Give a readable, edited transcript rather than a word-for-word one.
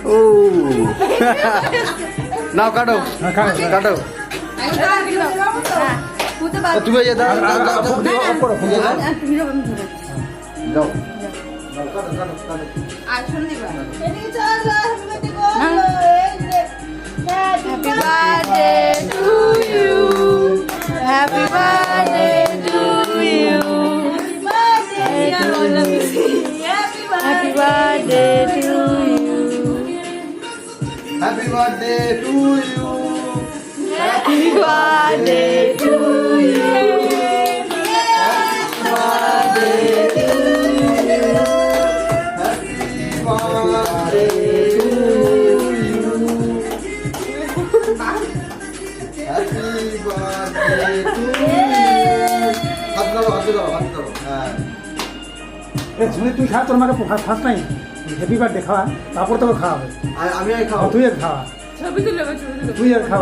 ও নাও কাটো কাটো তুমি এই দাও যাও Happy birthday to you. Happy birthday to you. Happy birthday to you. Happy birthday to you Happy birthday to you. তুই খা তোর মাকে ফার্স্ট টাইম হ্যাপি বার্থডে খাওয়া তারপর তোকে খাওয়াবে আমি খাওয়া তুই খাওয়া তুই খাওয়া